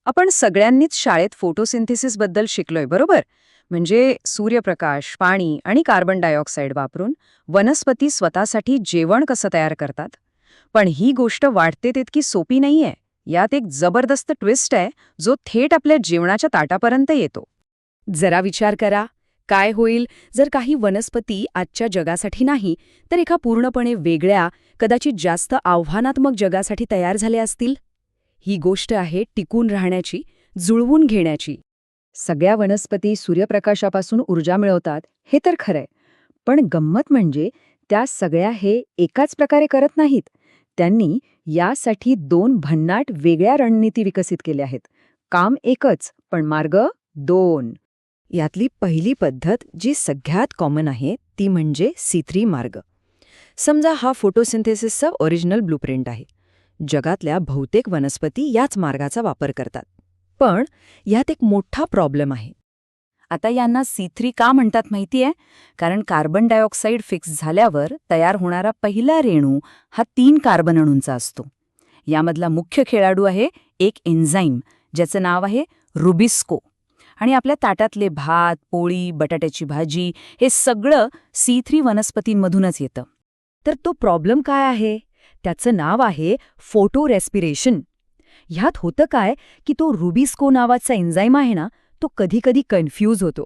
आपण सगळ्यांनीच शाळेत फोटोसिंथेसिसबद्दल शिकलोय बरोबर. म्हणजे सूर्यप्रकाश, पाणी आणि कार्बन डायऑक्साईड वापरून वनस्पती स्वतःसाठी जेवण कसं तयार करतात. पण ही गोष्ट वाटते तितकी सोपी नाहीये. यात एक जबरदस्त ट्विस्ट आहे, जो थेट आपल्या जेवणाच्या ताटापर्यंत येतो. जरा विचार करा, काय होईल जर काही वनस्पती आजच्या जगासाठी नाही तर एका पूर्णपणे वेगळ्या, कदाचित जास्त आव्हानात्मक जगासाठी तयार झाल्या असतील. ही गोष्ट आहे टिकून राहण्याची, जुळवून घेण्याची. सगळ्या वनस्पती सूर्यप्रकाशापासून ऊर्जा मिळवतात हे तर खरंय, पण गंमत म्हणजे त्या सगळ्या हे एकाच प्रकारे करत नाहीत. त्यांनी यासाठी दोन भन्नाट वेगळ्या रणनीती विकसित केल्या आहेत. काम एकच, पण मार्ग दोन. यातली पहिली पद्धत जी सगळ्यात कॉमन आहे ती म्हणजे C3 मार्ग. समजा हा फोटोसिंथेसिसचा ओरिजिनल ब्लूप्रिंट आहे. जगातल्या बहुतेक वनस्पती याच मार्गाचा वापर करतात. पण यात एक मोठा प्रॉब्लेम आहे. आता यांना C3 का म्हणतात माहितीये? कारण कार्बन डायऑक्साईड फिक्स झाल्यावर तयार होणारा पहिला रेणू हा 3 कार्बन अणूंचा असतो. यामधला मुख्य खेळाडू आहे एक एन्झाईम ज्याचं नाव आहे रुबिस्को. आणि आपल्या ताटातले भात, पोळी, बटाट्याची भाजी हे सगळं C3 वनस्पतींमधूनच येतं. तर तो प्रॉब्लेम काय आहे? त्याचं नाव आहे फोटो रेस्पिरेशन. ह्यात होतं काय की तो रुबिस्को नावाचा एन्झाईम आहे ना, तो कधीकधी कन्फ्यूज होतो.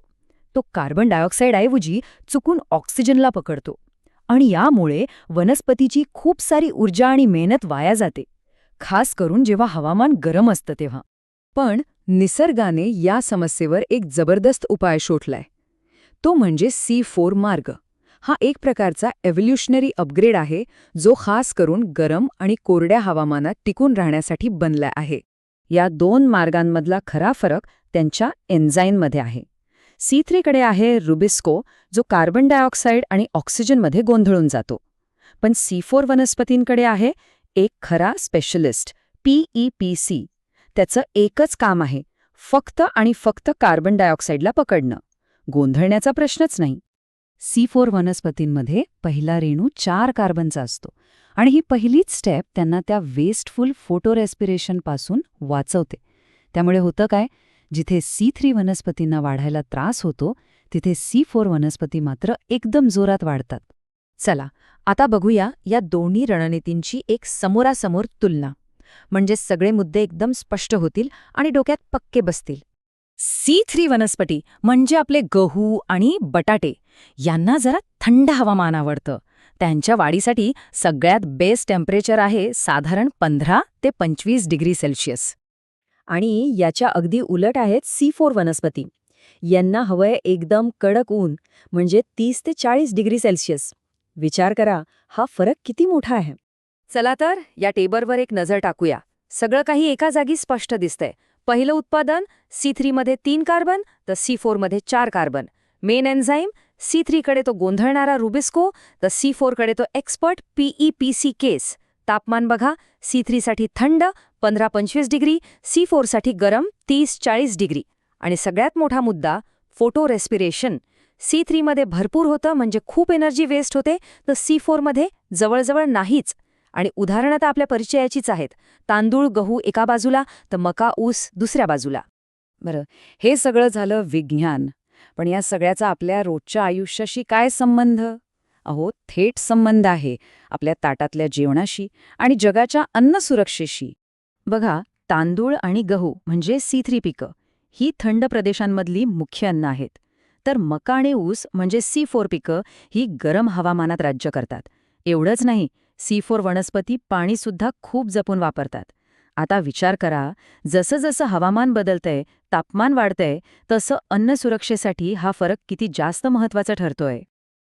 तो कार्बन डायऑक्साईडऐवजी चुकून ऑक्सिजनला पकडतो. आणि यामुळे वनस्पतीची खूप सारी ऊर्जा आणि मेहनत वाया जाते, खास करून जेव्हा हवामान गरम असतं तेव्हा. पण निसर्गाने या समस्येवर एक जबरदस्त उपाय शोधलाय. तो म्हणजे C4 मार्ग. हा एक प्रकारचा एव्होल्युशनरी अपग्रेड आहे, जो खास करून गरम आणि कोरड्या हवामानात टिकून राहण्यासाठी बनला आहे. या दोन मार्गांमधला खरा फरक त्यांच्या एन्झाईममध्ये आहे. C3 कडे आहे रुबिस्को, जो कार्बन डायऑक्साईड आणि ऑक्सिजनमध्ये गोंधळून जातो. पण C4 वनस्पतींकडे आहे एक खरा स्पेशलिस्ट, PEPC. त्याचं एकच काम आहे, फक्त आणि फक्त कार्बन डायऑक्साईडला पकडणं. गोंधळण्याचा प्रश्नच नाही. C4 वनस्पतींमध्ये पहिला रेणू 4 कार्बनचा असतो आणि ही पहिलीच स्टेप त्यांना त्या वेस्टफुल फोटो रेस्पिरेशनपासून वाचवते. त्यामुळे होतं काय, जिथे C3 वनस्पतींना वाढायला त्रास होतो तिथे C4 वनस्पती मात्र एकदम जोरात वाढतात. चला आता बघूया या दोन्ही रणनीतींची एक समोरासमोर तुलना. म्हणजे सगळे मुद्दे एकदम स्पष्ट होतील आणि डोक्यात पक्के बसतील. C3 वनस्पती म्हणजे आपले गहू आणि बटाटे. यांना जरा थंड हवामान आवडतं. त्यांच्या वाढीसाठी सगळ्यात बेस्ट टेम्परेचर आहे साधारण 15 ते 25 डिग्री सेल्सिअस. आणि याच्या अगदी उलट आहेत C4 वनस्पती. यांना हवंय एकदम कडक ऊन, म्हणजे 30 ते 40 डिग्री सेल्सिअस. विचार करा, हा फरक किती मोठा आहे. चला तर या टेबलवर एक नजर टाकूया. सगळं काही एका जागी स्पष्ट दिसतंय. पहिलं उत्पादन C3 मध्ये 3 कार्बन तर C4 मध्ये 4 कार्बन. मेन एन्झाईम C3 कडे तो गोंधळणारा रुबिस्को तर C4 कडे तो एक्सपर्ट PEPC केस. तापमान बघा, C3 साठी थंड 15-25 डिग्री, C4 साठी गरम 30-40 डिग्री. आणि सगळ्यात मोठा मुद्दा फोटो रेस्पिरेशन. C3 मध्ये भरपूर होतं म्हणजे खूप एनर्जी वेस्ट होते, तर C4 मध्ये जवळजवळ नाहीच. आणि उदाहरणं तर आपल्या परिचयाचीच आहेत. तांदूळ गहू एका बाजूला तर मका ऊस दुसऱ्या बाजूला. बरं, हे सगळं झालं विज्ञान. पण या सगळ्याचा आपल्या रोजच्या आयुष्याशी काय संबंध? अहो, थेट संबंध आहे आपल्या ताटातल्या जेवणाशी आणि जगाच्या अन्नसुरक्षेशी. बघा, तांदूळ आणि गहू म्हणजे C3 पिकं ही थंड प्रदेशांमधली मुख्य अन्न आहेत. तर मका आणि ऊस म्हणजे C4 पिकं ही गरम हवामानात राज्य करतात. एवढंच नाही, C4 वनस्पती पाणीसुद्धा खूप जपून वापरतात. आता विचार करा, जसं जसं हवामान बदलतंय, तापमान वाढतंय, तसं अन्न सुरक्षेसाठी हा फरक किती जास्त महत्त्वाचा ठरतोय.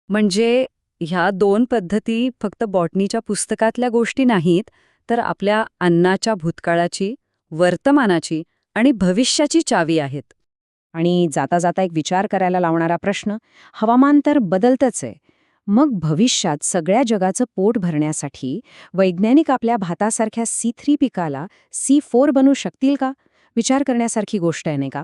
म्हणजे ह्या दोन पद्धती फक्त बॉटनीच्या पुस्तकातल्या गोष्टी नाहीत, तर आपल्या अन्नाच्या भूतकाळाची, वर्तमानाची आणि भविष्याची चावी आहेत. आणि जाता जाता एक विचार करायला लावणारा प्रश्न, हवामान तर बदलतंच आहे. मग भविष्यात सगळ्या जगाचं पोट भरण्यासाठी वैज्ञानिक आपल्या भातासारख्या C3 पिकाला C4 बनवू शकतील का? विचार करण्यासारखी गोष्ट आहे, नाही का?